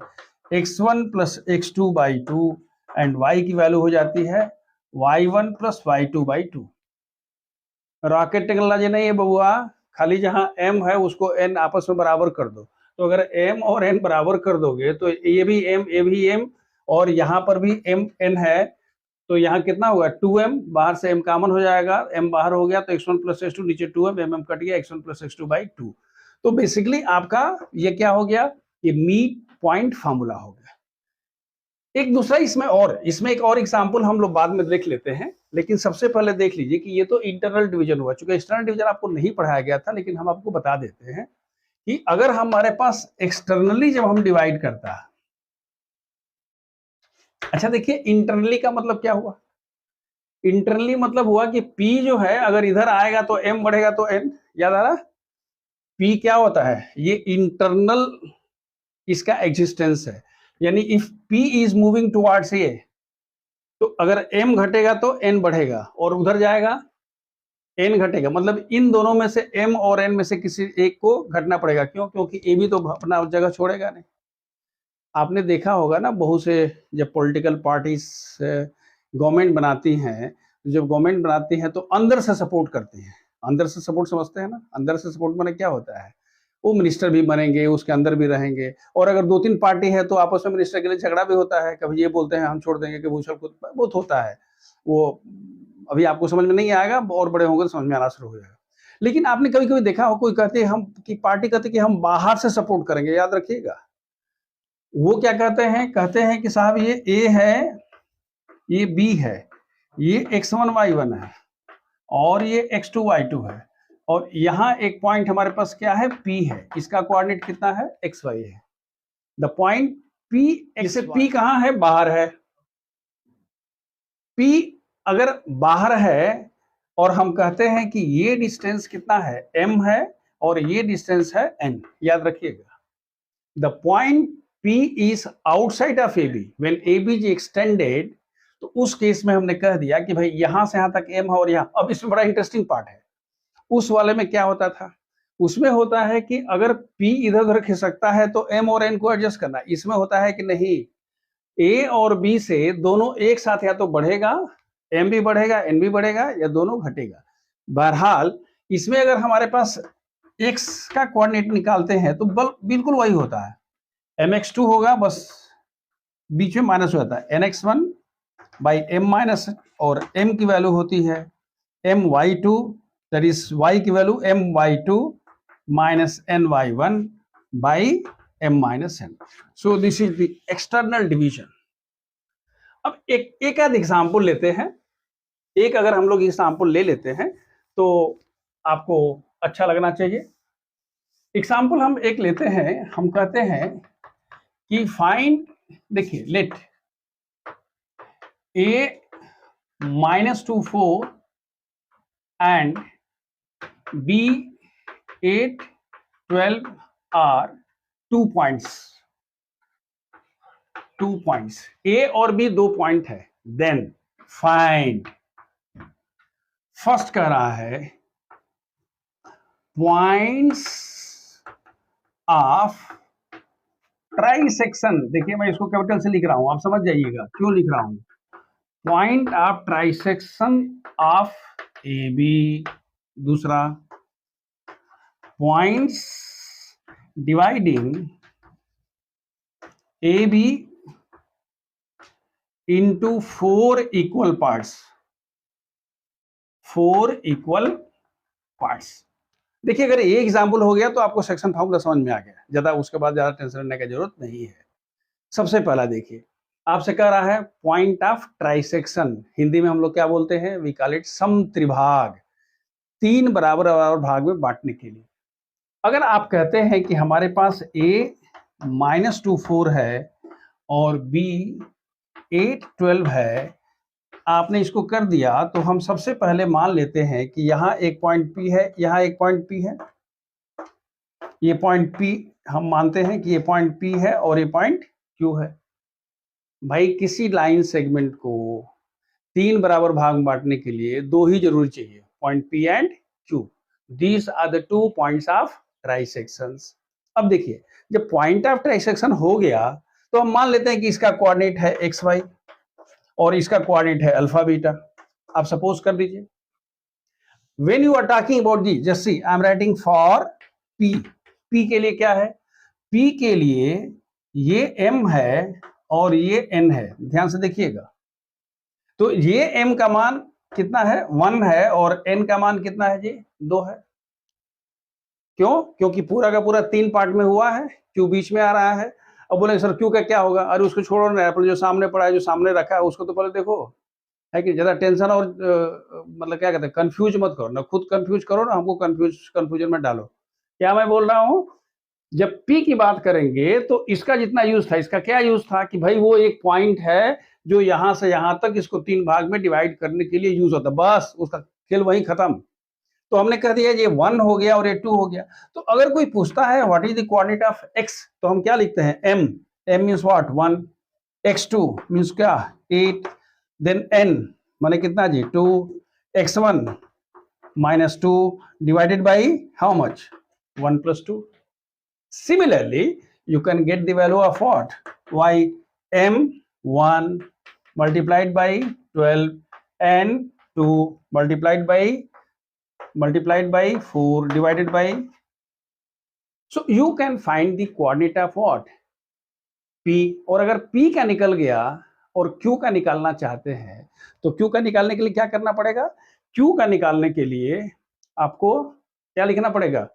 x1 plus x2 by 2 and y की वैल्यू हो जाती है y1 plus y2 by 2. Rocket technology नहीं है बबुआ, खाली जहां m है उसको n आपस में बराबर कर दो. तो अगर m और n बराबर कर दोगे तो ये भी m, ये भी m, और यहाँ पर भी m n है, तो यहाँ कितना होगा 2m, बाहर से m कॉमन हो जाएगा, m बाहर हो गया तो x1 प्लस x2, नीचे 2m, mm कट गया, x1 प्लस x2 बाई 2. तो बेसिकली आपका ये क्या हो गया, ये मीट पॉइंट फार्मूला हो गया. एक दूसरा इसमें एक और एग्जांपल हम लोग बाद में देख लेते हैं, लेकिन सबसे पहले देख लीजिए कि ये तो इंटरनल डिवीजन हुआ. चूंकि एक्सटर्नल डिवीजन आपको नहीं पढ़ाया गया था, लेकिन हम आपको बता देते हैं कि अगर हमारे पास एक्सटर्नली जब हम डिवाइड करता है, अच्छा देखिए इंटरनली का मतलब क्या हुआ, इंटरनली मतलब हुआ कि P जो है अगर इधर आएगा तो M बढ़ेगा तो N, याद आ रहा, P क्या होता है, ये इंटरनल इसका एग्जिस्टेंस है. यानी if P is moving towards A, तो अगर m घटेगा तो n बढ़ेगा, और उधर जाएगा n घटेगा. मतलब इन दोनों में से m और n में से किसी एक को घटना पड़ेगा. क्यों, क्योंकि a भी तो अपना जगह छोड़ेगा नहीं. आपने देखा होगा ना, बहुत से जब पॉलिटिकल पार्टीज गवर्नमेंट बनाती हैं, जब गवर्नमेंट बनाती हैं तो अंदर से सपोर्ट करती हैं. अंदर से सपोर्ट समझते हैं ना, अंदर से सपोर्ट माने क्या होता है, वो मिनिस्टर भी बनेंगे, उसके अंदर भी रहेंगे, और अगर 2-3 पार्टी है तो आपस में मिनिस्टर के लिए झगड़ा भी होता है. कभी ये बोलते हैं हम छोड़ देंगे, कि भूषण को बहुत होता है. वो अभी आपको समझ में नहीं आएगा, और बड़े होंगे तो समझ में आना शुरू हो जाएगा. लेकिन आपने कभी कभी देखा हो, कोई कहते हैं हम कि पार्टी कहते कि हम बाहर से सपोर्ट करेंगे, याद रखिएगा. वो क्या कहते हैं कि साहब ये ए है, ये बी है, ये x1 y1 है, और ये x2 y2 है, और यहाँ एक पॉइंट हमारे पास क्या है, P है, इसका कोऑर्डिनेट कितना है, XY है। द पॉइंट P, जैसे P कहाँ है, बाहर है। P अगर बाहर है और हम कहते हैं कि ये डिस्टेंस कितना है, M है, और ये डिस्टेंस है N, याद रखिएगा। The point P is outside of AB when AB is extended, तो उस केस में हमने कह दिया कि भाई यहां से यहां तक M है और यहाँ। अब इसमें बड़ा इंटरेस्टिंग पार्ट है, उस वाले में क्या होता था, उसमें होता है कि अगर P इधर उधर खिसकता है तो M और N को एडजस्ट करना। इसमें होता है कि नहीं, A और B से दोनों एक साथ या तो बढ़ेगा, M भी बढ़ेगा, N भी बढ़ेगा, या दोनों घटेगा। बहरहाल इसमें अगर हमारे पास X का कोऑर्डिनेट निकालते हैं तो बिल्कुल वही होता है, mx2 होगा, बस बीच में माइनस हो जाता है, nx1 बाई m माइनस, और m की वैल्यू होती है my2, दैट इज y की value my2 minus ny1 by m minus n। So this is the external division. अब एक आध एग्जाम्पल लेते हैं, एक अगर हम लोग एग्जाम्पल ले लेते हैं तो आपको अच्छा लगना चाहिए। एग्जाम्पल हम एक लेते हैं, हम कहते हैं कि फाइंड, देखिए, late a -24 and b 8 12 are 2 points, a और b 2 पॉइंट है। देन फाइंड, फर्स्ट कह रहा है पॉइंट्स ऑफ ट्राइसेक्शन। देखिए मैं इसको कैपिटल से लिख रहा हूं, आप समझ जाइएगा क्यों लिख रहा हूं। Point of trisection of A B, दूसरा points dividing A B into 4 equal parts, 4 equal parts. देखिए अगर ये एग्जाम्पल हो गया तो आपको सेक्शन फॉर्मूला समझ में आ गया, ज्यादा उसके बाद ज्यादा टेंशन लेने की जरूरत नहीं है। सबसे पहला देखिए, आपसे कह रहा है पॉइंट ऑफ ट्राइसेक्शन, हिंदी में हम लोग क्या बोलते हैं, वी कॉल इट समत्रिभाग, 3 बराबर बराबर भाग में बांटने के लिए। अगर आप कहते हैं कि हमारे पास a -24 है और b 8 12 है, आपने इसको कर दिया, तो हम सबसे पहले मान लेते हैं कि यहाँ एक पॉइंट P है, यहाँ एक पॉइंट P है, ये पॉइंट P हम मानते हैं कि ये पॉइंट P है और ये पॉइंट Q है। भाई किसी लाइन सेगमेंट को 3 बराबर भाग में बांटने के लिए 2 ही जरूरी चाहिए, point P and Q। These are the 2 points of trisections. अब देखिए जब पॉइंट ऑफ ट्राइसेक्शन हो गया तो हम मान लेते हैं कि इसका कोऑर्डिनेट है XY और इसका कोऑर्डिनेट है अल्फा बीटा। आप सपोज कर लीजिए, when you are talking about the, just see I am writing for P, P के लिए क्या है, P के लिए ये M है और ये N है, ध्यान से देखिएगा। तो ये M का मान कितना है, 1 है, और N का मान कितना है जी, 2 है। क्यों, क्योंकि पूरा का पूरा 3 पार्ट में हुआ है, Q बीच में आ रहा है। अब बोले सर Q का क्या होगा, अरे उसको छोड़ो ना, अपने जो सामने पड़ा है, जो सामने रखा है उसको तो पहले देखो, है कि ज्यादा टेंशन और मतलब क्या कहते हैं, कंफ्यूज मत करो ना, खुद कंफ्यूज करो ना, हमको कंफ्यूजन में डालो। क्या मैं बोल रहा हूँ, जब P की बात करेंगे तो इसका जितना यूज था, इसका क्या यूज था कि भाई वो एक पॉइंट है जो यहां से यहां तक इसको 3 भाग में डिवाइड करने के लिए यूज होता, बस उसका खेल वहीं खत्म। तो हमने कह दिया ये 1 हो गया और ये 2 हो गया। तो अगर कोई पूछता है what is the coordinate of x, तो हम क्या लिखते हैं, m means what, 1, x2 means क्या, 8, देन n माने कितना जी, 2, x1 -2 divided by how much, 1 + 2। Similarly, you can get the value of what, y, m1 multiplied by 12 and 2 multiplied by 4 divided by, so you can find the coordinate of what, P। और अगर P का निकल गया और Q का निकालना चाहते हैं तो Q का निकालने के लिए क्या करना पड़ेगा, Q का निकालने के लिए आपको क्या लिखना पड़ेगा,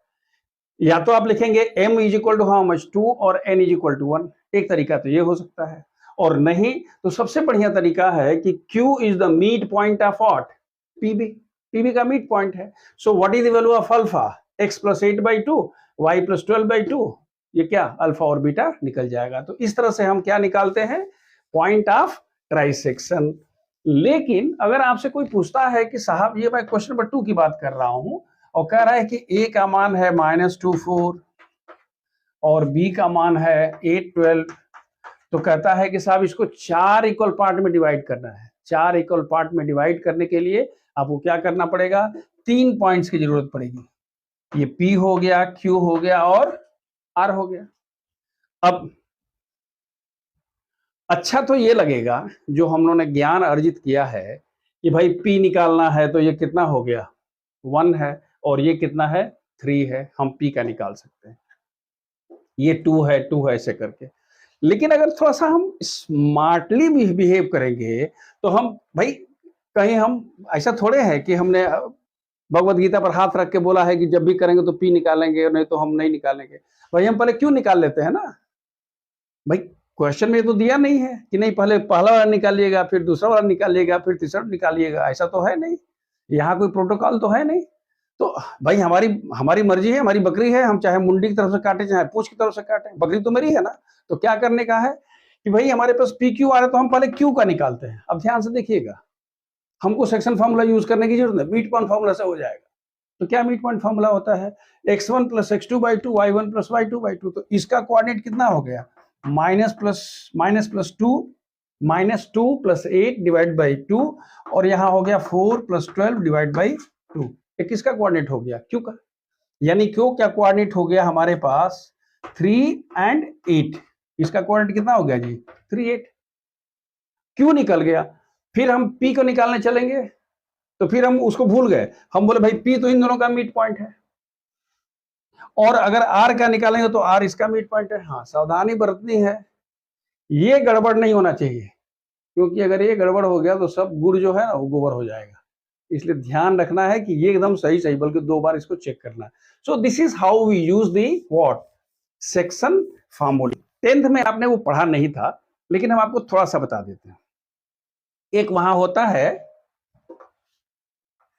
या तो आप लिखेंगे m is equal to how much, 2 और n इज इक्वल टू 1। एक तरीका तो ये हो सकता है, और नहीं तो सबसे बढ़िया तरीका है कि Q is the mid point of what, PB। PB का मिड पॉइंट है। So what is the value of alpha? x plus 8/2 y plus 12/2, ये क्या अल्फा और बीटा निकल जाएगा। तो इस तरह से हम क्या निकालते हैं? Point of trisection. लेकिन अगर आपसे कोई पूछता है कि साहब ये मैं क्वेश्चन नंबर 2 की बात कर रहा हूं और कह रहा है कि a का मान है -24 और b का मान है 812, तो कहता है कि साहब इसको 4 इक्वल पार्ट में डिवाइड करना है। 4 इक्वल पार्ट में डिवाइड करने के लिए आपको क्या करना पड़ेगा? 3 पॉइंट्स की जरूरत पड़ेगी। ये P हो गया, Q हो गया और R हो गया। अब अच्छा तो ये लगेगा जो हम लोगों ने ज्ञान अर्जित किया है कि भाई P निकालना है तो ये कितना हो गया? 1 है और ये कितना है? 3 है। हम P का निकाल सकते हैं। ये 2 है ऐसे करके। लेकिन अगर थोड़ा सा हम स्मार्टली भी बिहेव करेंगे तो हम भाई कहीं हम ऐसा थोड़े है कि हमने भगवत गीता पर हाथ रख के बोला है कि जब भी करेंगे तो P निकालेंगे, नहीं तो हम नहीं निकालेंगे। भाई हम पहले क्यों निकाल लेते हैं ना भाई। क्वेश्चन में तो दिया नहीं है कि नहीं पहले पहला वाला निकालिएगा, फिर दूसरा वाला निकालिएगा, फिर तीसरा निकालिएगा, ऐसा तो है नहीं। यहाँ कोई प्रोटोकॉल तो है नहीं। तो भाई हमारी हमारी मर्जी है, हमारी बकरी है, हम चाहे मुंडी की तरफ से काटे चाहे पूंछ की तरफ से काटे, बकरी तो मेरी है ना। तो क्या करने का है कि भाई हमारे पास पी क्यू आ रहा है तो हम पहले क्यू का निकालते हैं। अब ध्यान से देखिएगा, हमको सेक्शन फॉर्मूला यूज करने की जरूरत है, मिड पॉइंट फॉर्मूला से हो जाएगा। तो क्या मिड पॉइंट फॉर्मूला होता है? x1 plus x2/2 y1 plus y2/2। तो इसका कोऑर्डिनेट कितना हो गया? -2 प्लस 8 डिवाइड बाई 2 और यहाँ हो गया 4 प्लस 12 डिवाइड बाई 2। ये किसका कोऑर्डिनेट हो गया? क्यू का। यानी क्यू क्या कोऑर्डिनेट हो गया हमारे पास? 3 एंड 8। इसका कोऑर्डिनेट कितना हो गया जी? 3 8। क्यू निकल गया। फिर हम पी को निकालने चलेंगे तो फिर हम उसको भूल गए। हम बोले भाई पी तो इन दोनों का मिड पॉइंट है और अगर आर का निकालेंगे तो आर इसका मिड पॉइंट है। हाँ, सावधानी बरतनी है, ये गड़बड़ नहीं होना चाहिए, क्योंकि अगर ये गड़बड़ हो गया तो सब गुड़ जो है ना वो गोबर हो जाएगा। इसलिए ध्यान रखना है कि ये एकदम सही सही, बल्कि 2 बार इसको चेक करना है। So this is how we use the what section formula. 10th में आपने वो पढ़ा नहीं था, लेकिन हम आपको थोड़ा सा बता देते हैं। एक वहां होता है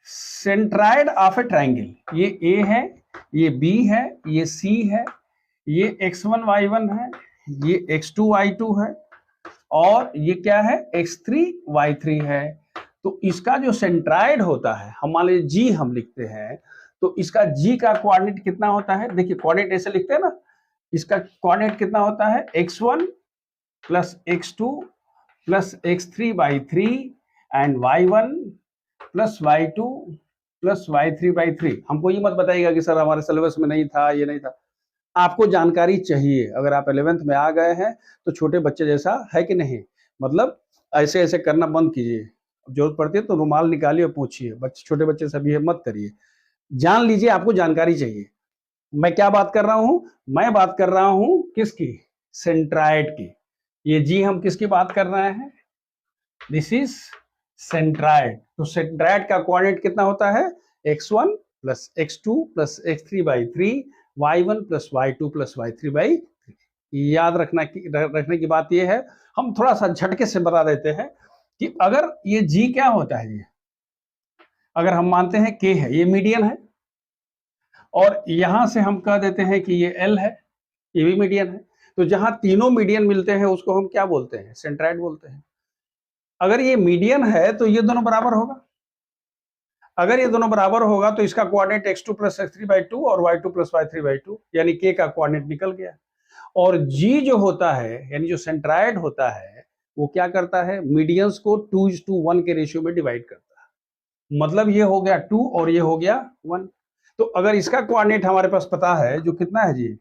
सेंट्राइड ऑफ ए ट्राइंगल। ये ए है, ये बी है, ये सी है, ये x1 y1 है, ये x2 y2 है और ये क्या है? x3 y3 है। तो इसका जो सेंट्राइड होता है, हम मान लीजिए जी हम लिखते हैं, तो इसका जी का कोऑर्डिनेट कितना होता है? देखिए कोऑर्डिनेट ऐसे लिखते हैं ना, इसका कोऑर्डिनेट कितना होता है? x1 plus x2 plus x3/3 and y1 plus y2 plus y3/3। हमको ये मत बताइएगा कि सर हमारे सिलेबस में नहीं था, ये नहीं था। आपको जानकारी चाहिए। अगर आप 11th में आ गए हैं तो छोटे बच्चे जैसा है कि नहीं, मतलब ऐसे ऐसे करना बंद कीजिए। जरूरत पड़ती है तो रुमाल निकालिए और पूछिए। बच्चे छोटे बच्चे से बिहेव मत करिए। जान लीजिए, आपको जानकारी चाहिए। मैं क्या बात कर रहा हूं? मैं बात कर रहा हूं किसकी? सेंट्राइड की। ये जी हम किसकी बात कर रहे हैं? This is centroid. तो सेंट्राइड का कोऑर्डिनेट कितना होता है? x1 plus x2 plus x3/3 y1 plus y2 plus y3/3। याद रखने की बात यह है, हम थोड़ा सा झटके से बता देते हैं कि अगर ये g क्या होता है, ये अगर हम मानते हैं k है, ये मीडियन है, और यहां से हम कह देते हैं कि ये l है, ये भी मीडियन है। तो जहां तीनों मीडियन मिलते हैं उसको हम क्या बोलते हैं? सेंट्राइड बोलते हैं। अगर ये मीडियन है तो ये दोनों बराबर होगा। अगर ये दोनों बराबर होगा तो इसका कोऑर्डिनेट x2 प्लस x3/2 और y2 प्लस y3/2, यानी k का कोऑर्डिनेट निकल गया। और g जो होता है, यानी जो सेंट्राइड होता है, वो क्या करता है? मीडियंस को 2:1 के रेशियो में डिवाइड करता है। मतलब ये हो गया 2 और ये हो गया 1। तो अगर इसका कोऑर्डिनेट हमारे पास पता है, जो कितना है जी?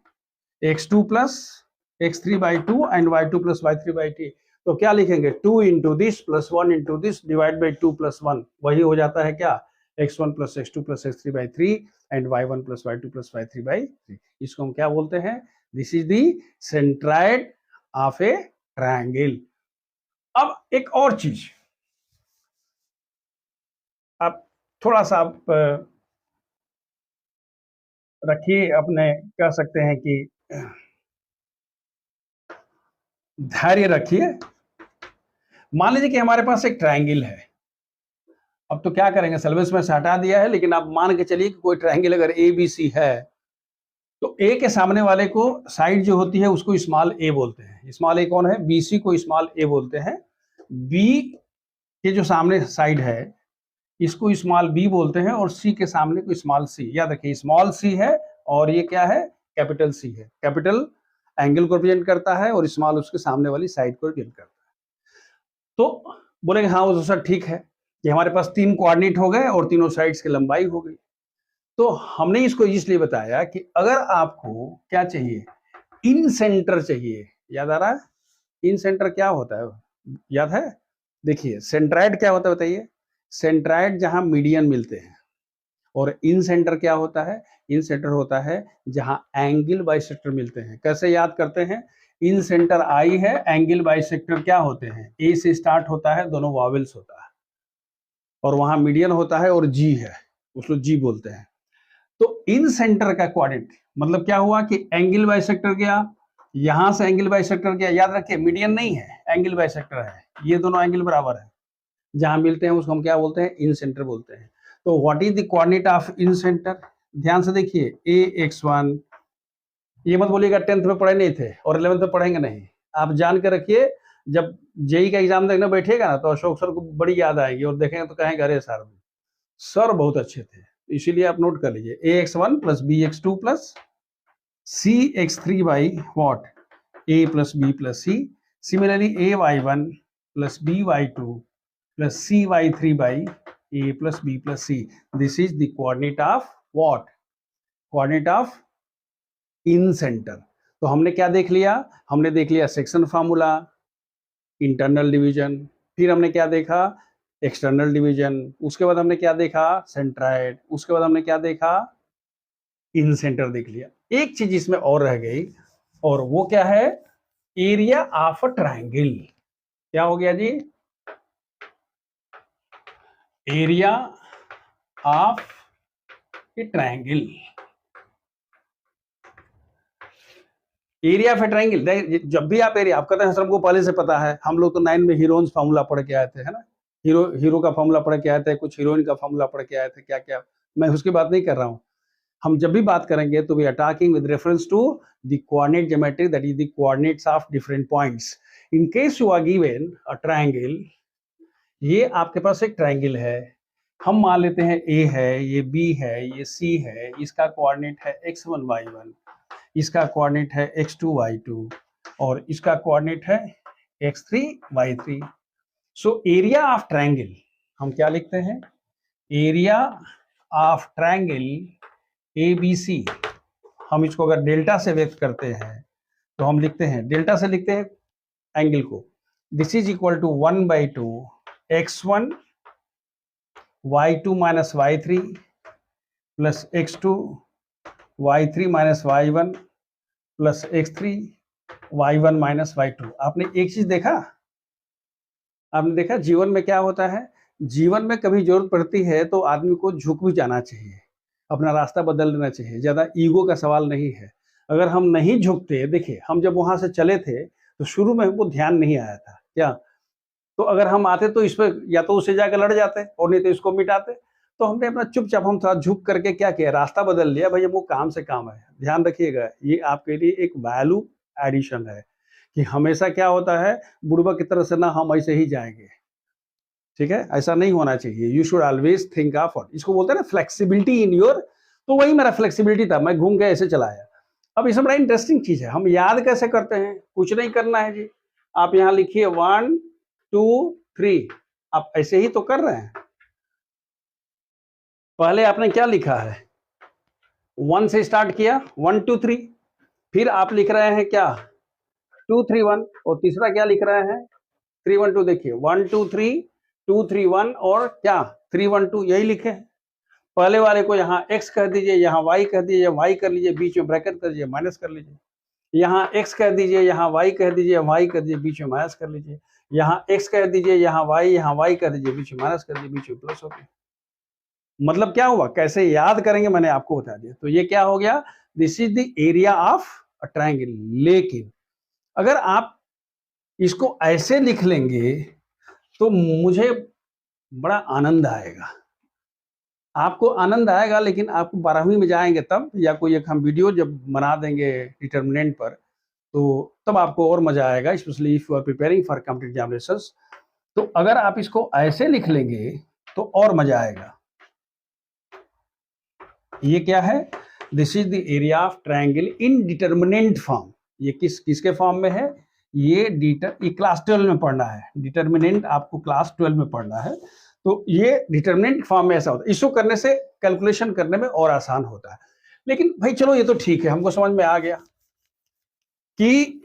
x2 plus x3/2 and y2 plus y3/2, तो क्या लिखेंगे? 2 into this plus 1 into this divide by 2 plus 1। वही हो जाता है क्या? x1 plus x2 plus x3/3 and y1 plus y2 plus y3/3। इसको हम क्या बोलते हैं? This is the centroid of a triangle. अब एक और चीज, आप थोड़ा सा आप रखिए, अपने कह सकते हैं कि धैर्य रखिए। मान लीजिए कि हमारे पास एक ट्रायंगल है अब तो क्या करेंगे, सिलेबस में से हटा दिया है, लेकिन आप मान के चलिए कि कोई ट्रायंगल अगर ए बी सी है तो ए के सामने वाले को साइड जो होती है उसको स्मॉल ए बोलते हैं। स्मॉल ए कौन है, बी सी को स्मॉल ए बोलते हैं। बी के जो सामने साइड है इसको स्मॉल बी बोलते हैं, और सी के सामने को स्मॉल सी। याद रखिए स्मॉल सी है और ये क्या है, कैपिटल सी है। कैपिटल एंगल को रिप्रेजेंट करता है और स्मॉल उसके सामने वाली साइड को रिप्रेजेंट करता है। तो बोलेंगे हाँ वो तो सर ठीक है कि हमारे पास 3 कोऑर्डिनेट हो गए और तीनों साइड्स की लंबाई हो गई। तो हमने इसको इसलिए बताया कि अगर आपको क्या चाहिए, इन सेंटर चाहिए। याद आ रहा है इन सेंटर क्या होता है, याद है? देखिए सेंट्राइड क्या होता है बताइए, सेंट्राइड जहां मीडियन मिलते हैं। और इन सेंटर क्या होता है, इन सेंटर होता है जहां एंगल बाइसेक्टर मिलते हैं। कैसे याद करते हैं, इन सेंटर आई है, एंगल बाइसेक्टर क्या होते हैं, ए से स्टार्ट होता है, दोनों वावेल्स होता है, और वहां मीडियन होता है और जी है, उसको जी बोलते हैं। तो इन सेंटर का कोऑर्डिनेट मतलब क्या हुआ कि एंगल बाइसेक्टर गया, यहां से एंगल बाइसेक्टर गया। याद रखिए मीडियन नहीं है, एंगल बाइसेक्टर है, ये दोनों एंगल बराबर है, जहां मिलते हैं उसको हम क्या बोलते हैं, इन सेंटर बोलते हैं। तो what is the coordinate of in centre, ध्यान से देखिए ax1, ये मत बोलिएगा 10th में पढ़े नहीं थे और 11th में पढ़ेंगे नहीं, आप जान के रखिए। जब जेई का एग्जाम देखने बैठेगा ना तो अशोक सर को बड़ी याद आएगी और देखेंगे तो कहेंगे अरे सर बहुत अच्छे थे। इसीलिए आप नोट कर लीजिए ax1 plus bx2 plus cx3 by what, a plus b plus c। Similarly ay1 plus by2 plus cy3 by a plus b plus c। This is the coordinate of what, coordinate of in centre. तो हमने क्या देख लिया, हमने देख लिया section formula, internal division, फिर हमने क्या देखा, एक्सटर्नल डिवीजन, उसके बाद हमने क्या देखा, सेंट्राइड, उसके बाद हमने क्या देखा, इन सेंटर देख लिया। एक चीज इसमें और रह गई, और वो क्या है, एरिया ऑफ अ ट्रायंगल। क्या हो गया जी, area of a triangle. Area of a triangle, जब भी आप एरिया, आप कहते हैं सर हमको पहले से पता है, हम लोग तो 9 में हीरोइंस फार्मूला पढ़ के आए थे, है ना, हीरो का फार्मूला पढ़ के आए थे, कुछ हीरोइन का फार्मूला पढ़ के आए थे, क्या क्या, मैं उसकी बात नहीं कर रहा हूं। हम जब भी बात करेंगे तो we are talking with reference to the coordinate geometry, that is the coordinates of different points. In case you are given a triangle, ये आपके पास एक ट्रायंगल है, हम मान लेते हैं ए है, ये बी है, ये सी है, इसका कोऑर्डिनेट है x1 y1, इसका कोऑर्डिनेट है x2 y2, और इसका कोऑर्डिनेट है x3 y3। So area of triangle हम क्या लिखते हैं, एरिया ऑफ ट्रायंगल ABC, हम इसको अगर डेल्टा से व्यक्त करते हैं तो हम लिखते हैं, डेल्टा से लिखते हैं एंगल को, this is equal to 1/2 x1 y2 minus y3 plus x2 y3 minus y1 plus x3 y1 minus y2। आपने एक चीज देखा, आपने देखा जीवन में क्या होता है, जीवन में कभी जरूरत पड़ती है तो आदमी को झुक भी जाना चाहिए, अपना रास्ता बदल लेना चाहिए, ज्यादा ईगो का सवाल नहीं है। अगर हम नहीं झुकते, देखिए हम जब वहां से चले थे तो शुरू में हमको ध्यान नहीं आया था क्या, तो अगर हम आते तो इस पर या तो उससे जाकर लड़ जाते और नहीं तो इसको मिटाते। तो हमने अपना चुपचाप हम थोड़ा झुक करके क्या किया, रास्ता बदल लिया। भाई वो काम से काम है, ध्यान रखिएगा, ये आपके लिए एक वैल्यू एडिशन है कि हमेशा क्या होता है, बुढ़वा की तरह से ना हम ऐसे ही जाएंगे, ठीक है, ऐसा नहीं होना चाहिए। You should always think of, इसको बोलते हैं ना फ्लेक्सिबिलिटी इन योर, तो वही मेरा फ्लेक्सिबिलिटी था, मैं घूम के ऐसे चला आया। अब इसमें बड़ा इंटरेस्टिंग चीज है, हम याद कैसे करते हैं, कुछ नहीं करना है जी, आप यहाँ लिखिए 1 2 3, आप ऐसे ही तो कर रहे हैं। पहले आपने क्या लिखा है, 1 से स्टार्ट किया 1 2 3, फिर आप लिख रहे हैं क्या 2 3 1, और तीसरा क्या लिख रहे हैं 3 1 2। देखिए 1 2 3 2 3 1 और क्या 3 1 2, यही लिखे। पहले वाले को यहाँ x कह दीजिए, यहाँ y कह दीजिए, y कर लीजिए, बीच में ब्रैकेट कर दीजिए, माइनस कर लीजिए। यहाँ x कह दीजिए, यहाँ y कह दीजिए, y कर दीजिए, बीच में माइनस कर लीजिए। यहाँ x कह दीजिए, यहाँ y कर दीजिए, बीच में माइनस कर दीजिए, बीच में प्लस हो गया। मतलब क्या हुआ, कैसे याद करेंगे मैंने आपको बता दिया। तो ये क्या हो गया, this is the area of a triangle. लेकिन अगर आप इसको ऐसे लिख लेंगे तो मुझे बड़ा आनंद आएगा, आपको आनंद आएगा, लेकिन आपको 12वीं में जाएंगे तब, या कोई एक हम वीडियो जब बना देंगे डिटर्मिनेंट पर, तो तब आपको और मजा आएगा, specially if you are preparing for competitive examinations. तो अगर आप इसको ऐसे लिख लेंगे तो और मजा आएगा। ये क्या है? This is the area of triangle in determinant form. ये किसके फॉर्म में है? ये क्लास 12 में पढ़ना है, डिटर्मिनेंट आपको क्लास 12 में पढ़ना है। तो ये डिटर्मिनेंट फॉर्म में ऐसा होता है, इसको करने से कैलकुलेशन करने में और आसान होता है। लेकिन भाई चलो ये तो ठीक है, हमको समझ में आ गया कि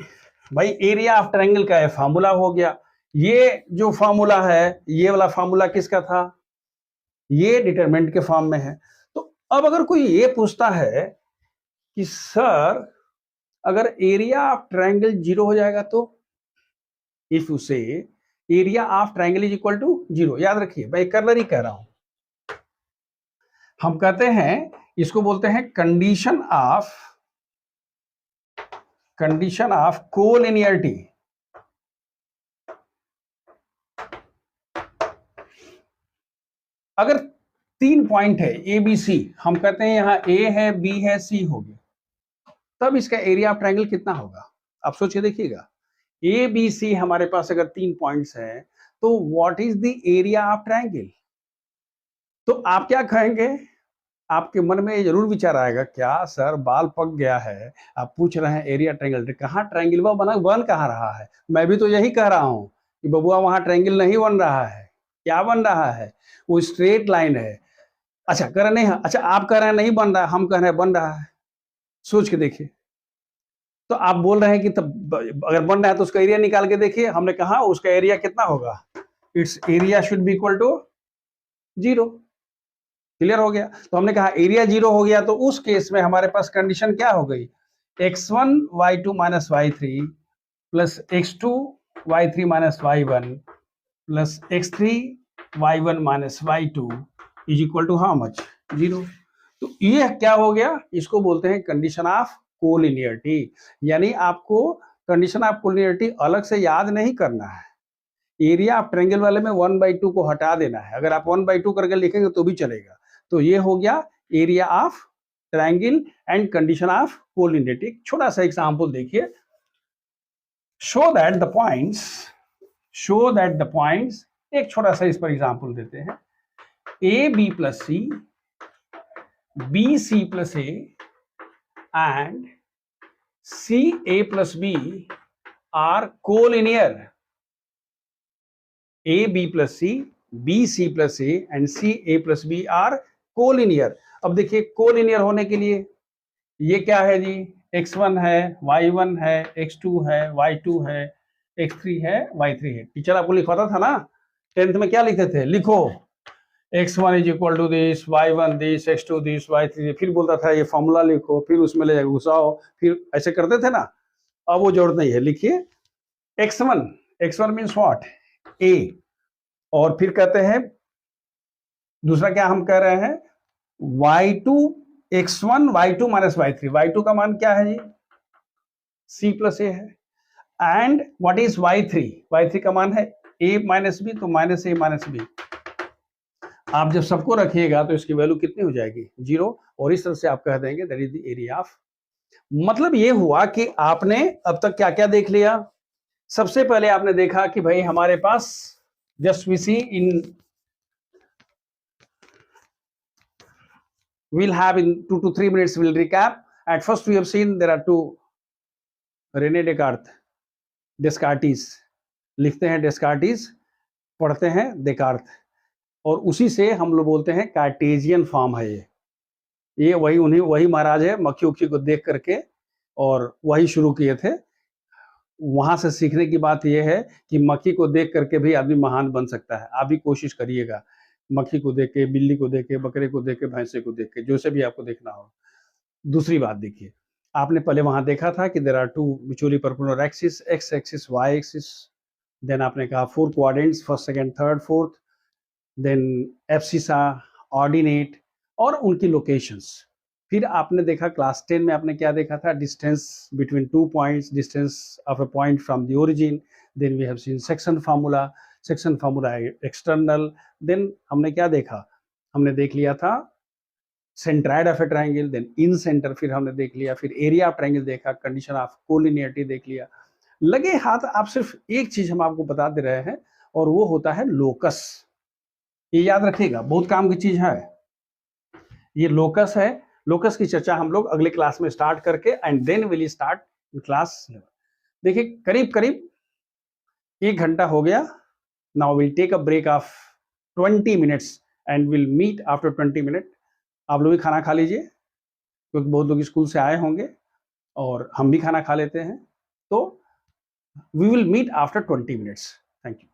भाई एरिया ऑफ ट्रायंगल का फार्मूला हो गया। ये जो फार्मूला है, ये वाला फार्मूला किसका था? ये डिटरमिनेंट के फॉर्म में है। तो अब अगर कोई ये पूछता है कि सर अगर एरिया ऑफ ट्रायंगल 0 हो जाएगा तो, if you say area of triangle is equal to 0, याद रखिए मैं कर्नर ही कह रहा हूं, हम कहते हैं इसको बोलते हैं कंडीशन ऑफ कोलिनियरिटी। अगर 3 पॉइंट है ए बी सी, हम कहते हैं यहां ए है, बी है, सी हो गया, तब इसका एरिया ऑफ ट्रायंगल कितना होगा? आप सोचिए देखिएगा, ए बी सी हमारे पास अगर 3 पॉइंट्स हैं तो what is the area of triangle? तो आप क्या कहेंगे? आपके मन में ये जरूर विचार आएगा, क्या सर बाल पक गया है, आप पूछ रहे हैं एरिया ट्रायंगल, कहाँ ट्रायंगल बन कहाँ रहा है? मैं भी तो यही कह रहा हूं कि बबुआ वहां ट्रायंगल नहीं बन रहा है। क्या बन रहा है? वो स्ट्रेट लाइन है। अच्छा कह रहे नहीं, अच्छा आप कह रहे हैं नहीं बन रहा, हम कह रहे हैं बन रहा है। सोच के देखिए, तो आप बोल रहे हैं कि तब अगर बन रहा है तो उसका एरिया निकाल के देखिए। हमने कहा उसका एरिया कितना होगा? Its area should be equal to 0। Clear हो गया? तो हमने कहा एरिया 0 हो गया, तो उस केस में हमारे पास कंडीशन क्या हो गई? x1 y2 minus y3 plus x2 y3 minus y1 plus x3 y1 minus y2 is equal to how much? 0। तो ये क्या हो गया? इसको बोलते हैं कंडीशन ऑफ कोलिनियरिटी। यानी आपको कंडीशन ऑफ कोलिनियरिटी अलग से याद नहीं करना है, एरिया ऑफ ट्रायंगल वाले में 1/2 को हटा देना है। अगर आप 1/2 करके लिखेंगे तो भी चलेगा। तो ये हो गया area of triangle and condition of collinearity. छोटा सा एग्जांपल देखिए, शो दैट द पॉइंट्स, एक छोटा सा इस पर एग्जांपल देते हैं, A B plus C, B C plus A and CA plus B are collinear. A B plus C, B C plus A and C A plus B are collinear. अब देखिए collinear होने के लिए ये क्या है जी? x1 है, y1 है, x2 है, y2 है, x3 है, y3 है। टीचर आपको लिखवाता था ना 10th में, क्या लिखते थे? लिखो x1 is equal to this, y1 this, x2 this, y3, फिर बोलता था ये फॉर्मूला लिखो, फिर उसमें ले जाकर घुसाओ, फिर ऐसे करते थे ना। अब वो जरूरत नहीं है, लिखिए x1 मीन्स व्हाट? a, और फिर कहते हैं दूसरा क्या हम कह रहे हैं? y2 x1 y2 minus y3, y2 का मान क्या है जी? c प्लस a है। एंड व्हाट इज y3 का मान है a माइनस बी, तो माइनस a माइनस बी। आप जब सबको रखिएगा तो इसकी वैल्यू कितनी हो जाएगी? 0। और इस तरह से आप कह देंगे that is the area of. मतलब ये हुआ कि आपने अब तक क्या क्या देख लिया। सबसे पहले आपने देखा कि भाई हमारे पास just we see in we'll have in 2 to 3 minutes we'll recap. At first we have seen there are two René Descartes, लिखते हैं डेस्कार्टिस, पढ़ते हैं देकार्त, और उसी से हम लोग बोलते हैं कार्टेजियन फॉर्म है ये वही महाराज है, मक्खी उक्खी को देख करके और वही शुरू किए थे। वहां से सीखने की बात यह है कि मक्खी को देख करके भी आदमी महान बन सकता है। आप भी कोशिश करिएगा, मक्खी को देख के, बिल्ली को देख के, बकरे को देख के, भैंसे को देख के, जो से भी आपको देखना हो। दूसरी बात देखिए, आपने पहले वहां देखा था कि there are two mutually perpendicular axis, x axis, y axis. Then आपने कहा 4 quadrants, first, second, third, fourth, then abscissa, ordinate और उनकी लोकेशंस। फिर आपने देखा क्लास 10 में आपने क्या देखा था? Distance between 2 points, distance of a point from the origin. Then we have seen section formula, section formula external, then हमने क्या देखा, हमने देख लिया था centroid of a triangle, then in centre फिर हमने देख लिया, फिर एरिया ऑफ ट्राइंगल देखा, कंडीशन ऑफ कोलिनियरिटी देख लिया। लगे हाथ आप सिर्फ एक चीज हम आपको बता दे रहे हैं और वो होता है लोकस। ये याद रखिएगा, बहुत काम की चीज है, ये लोकस है। लोकस की चर्चा हम लोग अगले क्लास में स्टार्ट करके and then will start in class 11। देखिए करीब करीब 1 घंटा हो गया। Now will take a break of 20 minutes and will meet after 20 minute. आप लोग भी खाना खा लीजिए क्योंकि बहुत लोग स्कूल से आए होंगे और हम भी खाना खा लेते हैं। तो we will meet after 20 minutes. Thank you.